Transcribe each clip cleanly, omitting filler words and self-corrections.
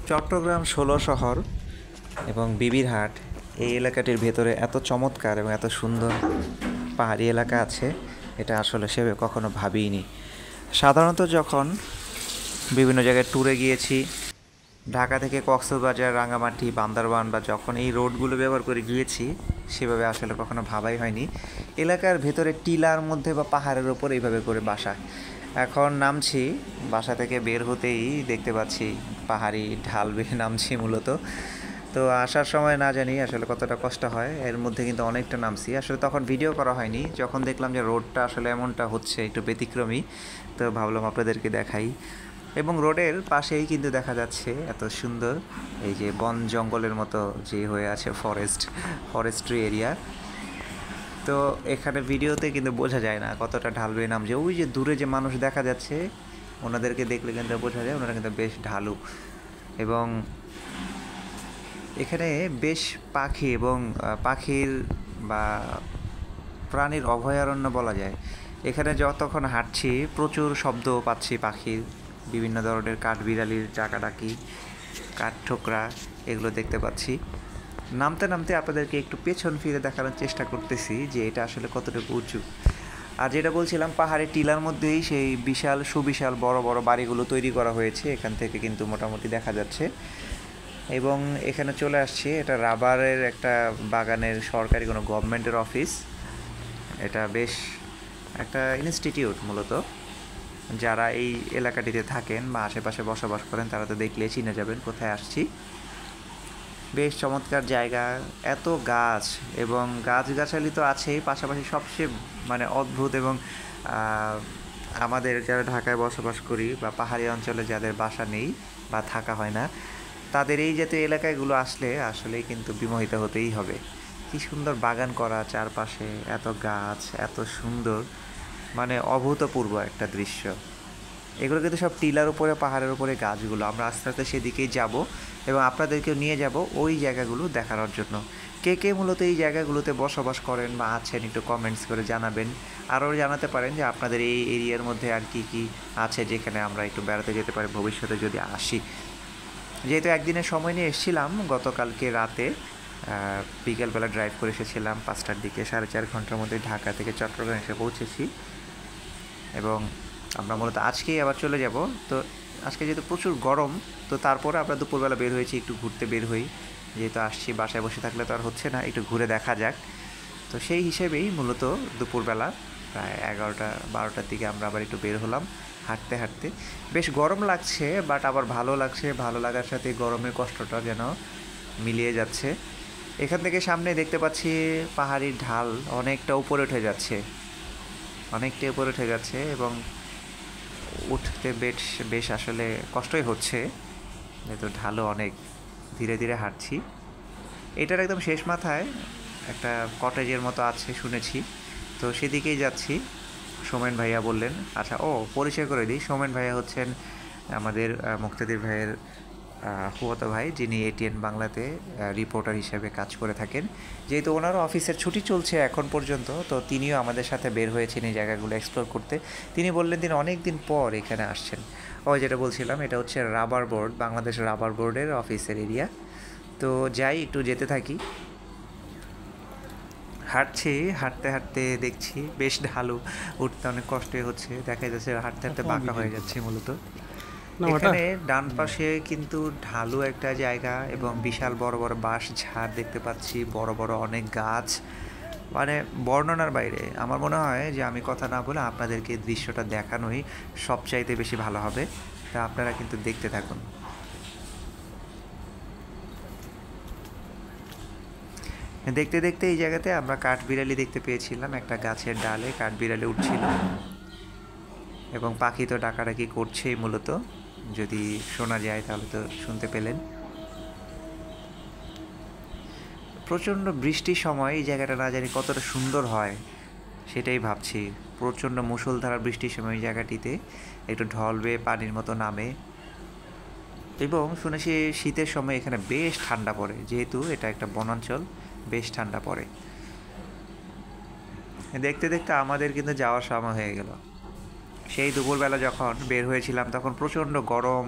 চট্টগ্রাম ১৬ শহর এবং বিবিরহাট এই এলাকাটির ভেতরে এত চমৎকার এবং এত সুন্দর পাহাড়ি এলাকা আছে, এটা আসলে সেভাবে কখনো ভাবিনি। সাধারণত যখন বিভিন্ন জায়গায় ট্যুরে গিয়েছি, ঢাকা থেকে কক্সবাজার, রাঙামাটি, বান্দরবান বা যখন এই রোডগুলো ব্যবহার করে গিয়েছি, সেভাবে আসলে কখনো ভাবাই হয়নি এলাকার ভেতরে টিলার মধ্যে বা পাহাড়ের ওপর এইভাবে করে বাসা। এখন নামছি, বাসা থেকে বের হতেই দেখতে পাচ্ছি পাহাড়ি ঢাল বেয়ে নামছি মূলত। তো আসার সময় না জানি আসলে কতটা কষ্ট হয়, এর মধ্যে কিন্তু অনেকটা নামছি। আসলে তখন ভিডিও করা হয়নি, যখন দেখলাম যে রোডটা আসলে এমনটা হচ্ছে একটু ব্যতিক্রমী, তো ভাবলাম আপনাদেরকে দেখাই। এবং রোডের পাশেই কিন্তু দেখা যাচ্ছে এত সুন্দর এই যে বন জঙ্গলের মতো যে হয়ে আছে ফরেস্ট্রি এরিয়া। তো এখানে ভিডিওতে কিন্তু বোঝা যায় না কতটা ঢাল বেয়ে নামছে। ওই যে দূরে যে মানুষ দেখা যাচ্ছে, ওনাদেরকে দেখলে কিন্তু বোঝা যায় ওনারা কিন্তু বেশ ঢালু। এবং এখানে বেশ পাখি এবং পাখির বা প্রাণীর অভয়ারণ্য বলা যায়। এখানে যতক্ষণ হাঁটছি প্রচুর শব্দ পাচ্ছি পাখির, বিভিন্ন ধরনের কাঠবিড়ালির ডাকাডাকি, কাঠঠোকরা, এগুলো দেখতে পাচ্ছি। নামতে নামতে আপনাদেরকে একটু পেছন ফিরে দেখানোর চেষ্টা করতেছি যে এটা আসলে কতটুকু উঁচু। আর যেটা বলছিলাম, পাহাড়ের টিলার মধ্যেই সেই বিশাল সুবিশাল বড় বড় বাড়িগুলো তৈরি করা হয়েছে, এখান থেকে কিন্তু মোটামুটি দেখা যাচ্ছে। এবং এখানে চলে আসছি, এটা রাবারের একটা বাগানের সরকারি কোনো গভর্নমেন্টের অফিস। এটা বেশ একটা ইনস্টিটিউট মূলত। যারা এই এলাকাটিতে থাকেন বা আশেপাশে বসবাস করেন তারা তো দেখলে চিনে যাবেন কোথায় আসছি। বেশ চমৎকার জায়গা, এত গাছ এবং গাছগাছালি তো আছেই, পাশাপাশি সবচেয়ে মানে অদ্ভুত এবং আমাদের যারা ঢাকায় বসবাস করি বা পাহাড়ি অঞ্চলে যাদের বাসা নেই বা থাকা হয় না, তাদের এই জাতীয় এলাকাগুলো আসলে আসলেই কিন্তু বিমোহিত হতেই হবে। কি সুন্দর বাগান করা, চারপাশে এত গাছ, এত সুন্দর, মানে অভূতপূর্ব একটা দৃশ্য। এগুলো কিন্তু সব টিলার উপরে, পাহাড়ের উপরে গাছগুলো। আমরা আস্তে আস্তে সেদিকেই যাব এবং আপনাদেরকেও নিয়ে যাব ওই জায়গাগুলো দেখানোর জন্য। কে কে মূলত এই জায়গাগুলোতে বসবাস করেন বা আছেন একটু কমেন্টস করে জানাবেন। আরও জানাতে পারেন যে আপনাদের এই এরিয়ার মধ্যে আর কি কি আছে যেখানে আমরা একটু বেড়াতে যেতে পারি ভবিষ্যতে যদি আসি। যেহেতু একদিনের সময় নিয়ে এসেছিলাম, গতকালকে রাতে বিকেলবেলা ড্রাইভ করে এসেছিলাম 5টার দিকে, 4.5 ঘন্টার মধ্যে ঢাকা থেকে চট্টগ্রাম এসে পৌঁছেছি। এবং আমরা মূলত আজকেই আবার চলে যাব। তো আজকে যেহেতু প্রচুর গরম, তো তারপরে আমরা দুপুরবেলা বের হয়েছি, একটু ঘুরতে বের হই। যেহেতু আসছি, বাসায় বসে থাকলে তো আর হচ্ছে না, একটু ঘুরে দেখা যাক। তো সেই হিসেবেই মূলত দুপুরবেলা প্রায় 11টা-12টার দিকে আমরা আবার একটু বের হলাম হাঁটতে হাঁটতে। বেশ গরম লাগছে, বাট আবার ভালো লাগছে। ভালো লাগার সাথে গরমের কষ্টটা যেন মিলিয়ে যাচ্ছে। এখান থেকে সামনে দেখতে পাচ্ছি পাহাড়ির ঢাল অনেকটা উপরে উঠে যাচ্ছে, এবং উঠতে বেশ বেশ আসলে কষ্টই হচ্ছে, যেহেতু ঢালও অনেক। ধীরে ধীরে হাঁটছি। এটার একদম শেষ মাথায় একটা কটেজের মতো আছে শুনেছি, তো সেদিকেই যাচ্ছি। সোমেন ভাইয়া বললেন, আচ্ছা পরিচয় করে দিই, সোমেন ভাইয়া হচ্ছেন আমাদের মুক্তিদির ভাইয়ের ফুয়াতো ভাই, যিনি এটিএন বাংলাতে রিপোর্টার হিসেবে কাজ করে থাকেন। যেহেতু ওনারও অফিসের ছুটি চলছে এখন পর্যন্ত, তো তিনিও আমাদের সাথে বের হয়েছেন এই জায়গাগুলো এক্সপ্লোর করতে। তিনি বললেন তিনি অনেক দিন পর এখানে আসছেন। যেটা বলছিলাম, এটা হচ্ছে রাবার বোর্ড, বাংলাদেশ রাবার বোর্ডের অফিসের এরিয়া। তো যাই, একটু যেতে থাকি। হাঁটতে হাঁটতে দেখছি বেশ ঢালু, উঠতে অনেক কষ্টই হচ্ছে। দেখা যাচ্ছে হাঁটতে হাঁটতে বাঁকা হয়ে যাচ্ছে মূলত। এখানে ডান পাশে কিন্তু ঢালু একটা জায়গা এবং বিশাল বড় বড় বাঁশ ঝাড় দেখতে পাচ্ছি, বড় বড় অনেক গাছ, মানে বর্ণনার বাইরে। আমার মনে হয় যে আমি কথা না বলে আপনাদেরকে দৃশ্যটা দেখানোই সবচাইতে বেশি ভালো হবে, তা আপনারা কিন্তু দেখতে থাকুন। দেখতে দেখতে এই জায়গাতে আমরা কাঠবিড়ালি দেখতে পেয়েছিলাম, একটা গাছের ডালে কাঠবিড়ালি উঠছিল এবং পাখি তো ডাকাডাকি করছেই মূলত, যদি শোনা যায় তাহলে তো শুনতে পেলেন। প্রচণ্ড বৃষ্টির সময় এই জায়গাটা না জানি কতটা সুন্দর হয় সেটাই ভাবছি। প্রচণ্ড মুষলধারা বৃষ্টির সময় এই জায়গাটিতে একটু ঢল বেয়ে পানির মতো নামে, এবং শুনেছি শীতের সময় এখানে বেশ ঠান্ডা পড়ে, যেহেতু এটা একটা বনাঞ্চল, বেশ ঠান্ডা পড়ে। দেখতে দেখতে আমাদের কিন্তু যাওয়ার সময় হয়ে গেল। সেই দুপুরবেলা যখন বের হয়েছিলাম তখন প্রচণ্ড গরম,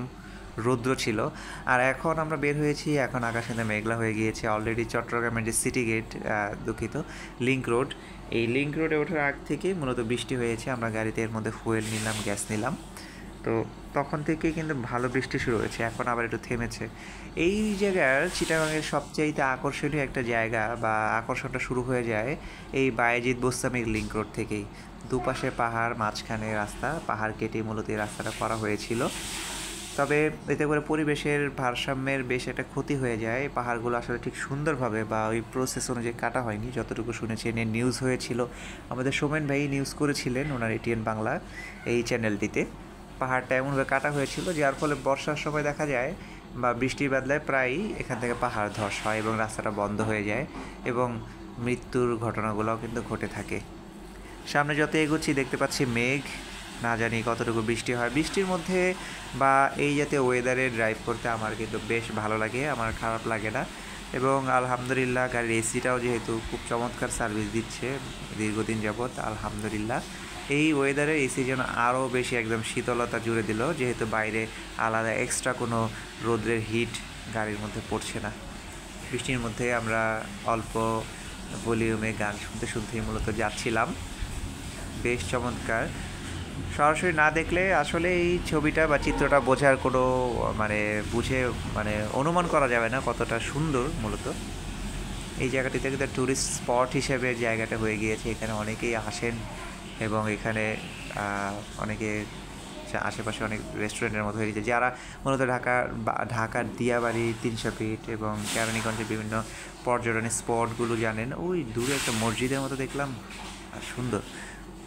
রৌদ্র ছিল। আর এখন আমরা বের হয়েছি, এখন আকাশ কিন্তু মেঘলা হয়ে গিয়েছে অলরেডি। চট্টগ্রামের যে সিটি গেট, দুঃখিত, লিংক রোড, এই লিংক রোডে ওঠার আগ থেকে মূলত বৃষ্টি হয়েছে। আমরা গাড়িতে এর মধ্যে ফুয়েল নিলাম, গ্যাস নিলাম, তো তখন থেকে কিন্তু ভালো বৃষ্টি শুরু হয়েছে, এখন আবার একটু থেমেছে। এই জায়গার চিটাগাংয়ের সবচাইতে আকর্ষণীয় একটা জায়গা বা আকর্ষণটা শুরু হয়ে যায় এই বায়েজিদ বোস্তামির লিংক রোড থেকেই। দুপাশে পাহাড়, মাঝখানে রাস্তা, পাহাড় কেটে মূলত এই রাস্তাটা করা হয়েছিল। তবে এতে করে পরিবেশের ভারসাম্যের বেশ একটা ক্ষতি হয়ে যায়। পাহাড়গুলো আসলে ঠিক সুন্দরভাবে বা ওই প্রসেস অনুযায়ী কাটা হয়নি, যতটুকু শুনেছি। নিয়ে নিউজ হয়েছিল, আমাদের সোমেন ভাই নিউজ করেছিলেন ওনার এটিএন বাংলা এই চ্যানেলটিতে। পাহাড়টা এমনভাবে কাটা হয়েছিল যার ফলে বর্ষার সময় দেখা যায় বা বৃষ্টির বাদলায় প্রায়ই এখান থেকে পাহাড় ধস হয় এবং রাস্তাটা বন্ধ হয়ে যায় এবং মৃত্যুর ঘটনাগুলোও কিন্তু ঘটে থাকে। সামনে যত এগোচ্ছি দেখতে পাচ্ছি মেঘ, না জানি কতটুকু বৃষ্টি হয়। বৃষ্টির মধ্যে বা এই জাতীয় ওয়েদারে ড্রাইভ করতে আমার কিন্তু বেশ ভালো লাগে, আমার খারাপ লাগে না। এবং আলহামদুলিল্লাহ গাড়ির এসিটাও যেহেতু খুব চমৎকার সার্ভিস দিচ্ছে দীর্ঘদিন যাবৎ, আলহামদুলিল্লাহ। এই ওয়েদারে এসি যেন আরও বেশি একদম শীতলতা জুড়ে দিল, যেহেতু বাইরে আলাদা এক্সট্রা কোনো রোদ্রের হিট গাড়ির মধ্যে পড়ছে না। বৃষ্টির মধ্যে আমরা অল্প ভলিউমে গান শুনতে শুনতেই মূলত যাচ্ছিলাম, বেশ চমৎকার। সরাসরি না দেখলে আসলে এই ছবিটা বা চিত্রটা বোঝার কোনো বুঝে অনুমান করা যাবে না কতটা সুন্দর। মূলত এই জায়গাটিতে কিন্তু ট্যুরিস্ট স্পট হিসেবে জায়গাটা হয়ে গিয়েছে, এখানে অনেকেই আসেন এবং এখানে অনেকে আশেপাশে অনেক রেস্টুরেন্টের মতো হয়ে গেছে, যারা মূলত ঢাকার দিয়াবাড়ি, 300 ফিট এবং কেরানীগঞ্জের বিভিন্ন পর্যটনের স্পটগুলো জানেন। ওই দূরে একটা মসজিদের মতো দেখলাম, আর সুন্দর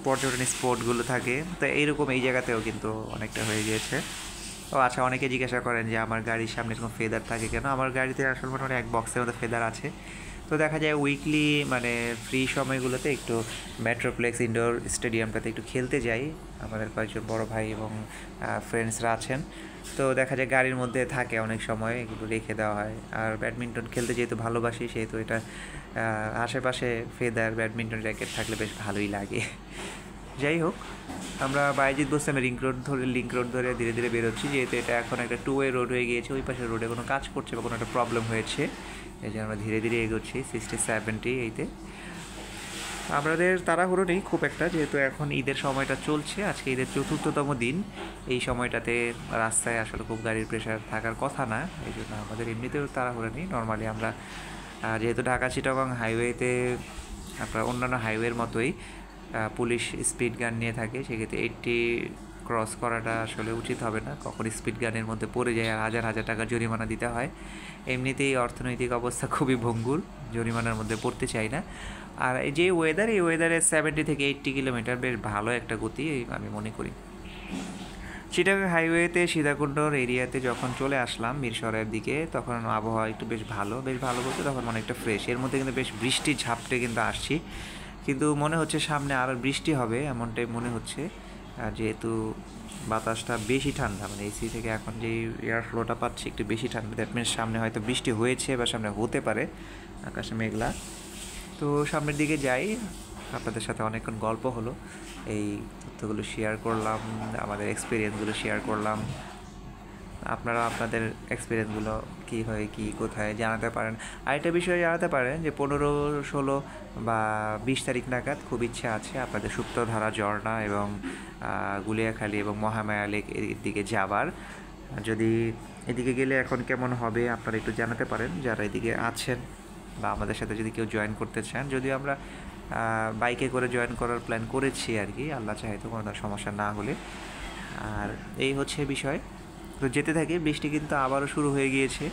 পর্যটনের স্পটগুলো থাকে, তো এইরকম এই জায়গাতেও কিন্তু অনেকটা হয়ে গিয়েছে। ও আচ্ছা, অনেকে জিজ্ঞাসা করেন যে আমার গাড়ির সামনে কোনো ফেদার থাকে কেন। আমার গাড়িতে আসলে মোটামুটি এক বক্সের মতো ফেদার আছে। তো দেখা যায় উইকলি ফ্রি সময়গুলোতে একটু মেট্রোপ্লেক্স ইনডোর স্টেডিয়ামটাতে একটু খেলতে যাই, আমাদের কয়েকজন বড় ভাই এবং ফ্রেন্ডসরা আছেন। তো দেখা যায় গাড়ির মধ্যে থাকে অনেক সময়, এগুলো রেখে দেওয়া হয়। আর ব্যাডমিন্টন খেলতে যেহেতু ভালোবাসি, সেহেতু এটা আশেপাশে ফেদার ব্যাডমিন্টন র্যাকেট থাকলে বেশ ভালোই লাগে। যাই হোক, আমরা বায়েজিদ বোস্তামি লিংক রোড ধরে ধীরে ধীরে বেরোচ্ছি, যেহেতু এটা এখন একটা 2-ওয়ে রোড হয়ে গিয়েছে। ওই পাশের রোডে কোনো কাজ করছে বা কোনো একটা প্রবলেম হয়েছে, এই যে আমরা ধীরে ধীরে এগোচ্ছি 60-70 এইতে। আমাদের তাড়াহুড়ো নেই খুব একটা, যেহেতু এখন ঈদের সময়টা চলছে, আজকে ঈদের 4র্থতম দিন। এই সময়টাতে রাস্তায় আসলে খুব গাড়ির প্রেশার থাকার কথা না, এই জন্য আমাদের এমনিতেও তাড়াহুড়ো নেই। নর্মালি আমরা যেহেতু ঢাকা চিটাগং হাইওয়েতে আপনার অন্যান্য হাইওয়ের মতোই পুলিশ স্পিড গান নিয়ে থাকে, সেক্ষেত্রে 80 ক্রস করাটা আসলে উচিত হবে না। কখন স্পিড গানের মধ্যে পড়ে যায় আর হাজার হাজার টাকা জরিমানা দিতে হয়। এমনিতেই অর্থনৈতিক অবস্থা খুবই ভঙ্গুর, জরিমানার মধ্যে পড়তে চাই না। আর এই যে ওয়েদার, এই ওয়েদারে 70 থেকে 80 কিলোমিটার বেশ ভালো একটা গতি আমি মনে করি। চিটাগাং হাইওয়েতে সীতাকুণ্ডর এরিয়াতে যখন চলে আসলাম মিরসরাইয়ের দিকে, তখন আবহাওয়া একটু বেশ ভালো বলতে তখন অনেকটা ফ্রেশ। এর মধ্যে কিন্তু বেশ বৃষ্টি ঝাপটে কিন্তু আসছি, কিন্তু মনে হচ্ছে সামনে আরও বৃষ্টি হবে এমনটাই মনে হচ্ছে। যেহেতু বাতাসটা বেশি ঠান্ডা, এসি থেকে এখন যে এয়ার ফ্লোটা পাচ্ছি একটু বেশি ঠান্ডা, দ্যাট মিনস সামনে হয়তো বৃষ্টি হয়েছে বা সামনে হতে পারে, আকাশে মেঘলা। তো সামনের দিকে যাই, আপনাদের সাথে অনেকক্ষণ গল্প হলো, এই তথ্যগুলো শেয়ার করলাম, আমাদের এক্সপিরিয়েন্সগুলো শেয়ার করলাম। আপনারা আপনাদের এক্সপিরিয়েন্সগুলো কী হয় কী কোথায় জানাতে পারেন। আরেকটা বিষয়ে জানাতে পারেন যে 15, 16 বা 20 তারিখ নাগাদ খুব ইচ্ছা আছে আপনাদের সুপ্তধারা ঝর্ণা এবং গুলিয়াখালী এবং মহামায়া লেক এর দিকে যাবার। যদি এদিকে গেলে এখন কেমন হবে আপনারা একটু জানাতে পারেন, যারা এদিকে আছেন বা আমাদের সাথে যদি কেউ জয়েন করতে চান। যদিও আমরা বাইকে করে জয়েন করার প্ল্যান করেছি আর কি, আল্লাহ চাহে তো কোনো সমস্যা না হলে। আর এই হচ্ছে বিষয়, তো যেতে থাকি। বৃষ্টি কিন্তু আবারও শুরু হয়ে গিয়েছে,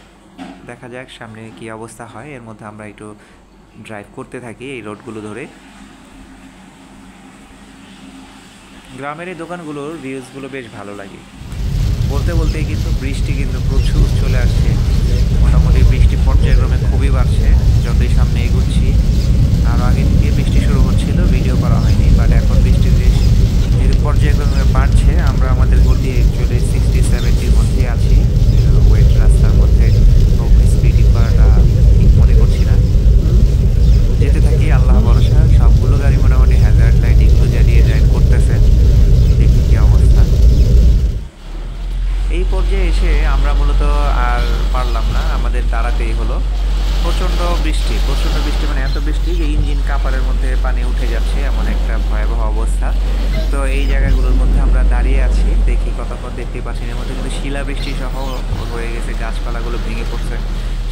দেখা যাক সামনে কী অবস্থা হয়। এর মধ্যে আমরা একটু ড্রাইভ করতে থাকি এই রোডগুলো ধরে। গ্রামের এই দোকানগুলোর ভিউজগুলো বেশ ভালো লাগে। বলতে বলতেই কিন্তু বৃষ্টি কিন্তু প্রচুর চলে আসছে, মোটামুটি বৃষ্টি পর্যায়ক্রমে খুবই বাড়ছে যতই সামনে এগোচ্ছি। আরও আগে থেকে বৃষ্টি শুরু হচ্ছিল, ভিডিও করা হয়নি, বাট এখন বৃষ্টির পর্যায়ক্রমে বাড়ছে। আমরা আমাদের গতি অ্যাকচুয়ালি 60-70-র মধ্যেই আছি। ওয়েট রাস্তার মধ্যে স্পিডিং করাটা ঠিক মনে করছি না, যেতে থাকি আল্লাহ ভরসা। সবগুলো গাড়ি মোটামুটি হ্যাজার্ড লাইট এগুলো জ্বালিয়ে ড্রাইভ করতেছে, দেখি কী অবস্থা। এই পর্যায়ে এসে আমরা মূলত আর পারলাম না, আমাদের দাঁড়াতেই হলো। প্রচণ্ড বৃষ্টি, মানে এত বৃষ্টি যে ইঞ্জিন কাপারের মধ্যে পানি উঠে যাচ্ছে, এমন একটা ভয়াবহ অবস্থা। তো এই জায়গাগুলোর মধ্যে আমরা দাঁড়িয়ে আছি, দেখি কতক্ষণ দেখতেই পাচ্ছি। এর মধ্যে কিন্তু শিলাবৃষ্টি সহ হয়ে গেছে, গাছপালাগুলো ভেঙে পড়ছে।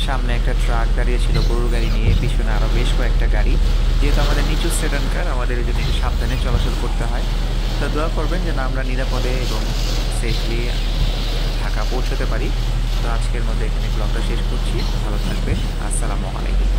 সামনে একটা ট্রাক দাঁড়িয়ে ছিল গরুর গাড়ি নিয়ে, পিছনে আরও বেশ কয়েকটা গাড়ি। যেহেতু আমাদের নিচু সেডানকার, আমাদের এই জন্য একটু সাবধানে চলাচল করতে হয়। তো দোয়া করবেন যেন আমরা নিরাপদে এবং সেফলি ঢাকা পৌঁছতে পারি। তো আজকের মধ্যে এখানে ব্লগটা শেষ করছি। ভালো থাকবেন। আসসালামু আলাইকুম।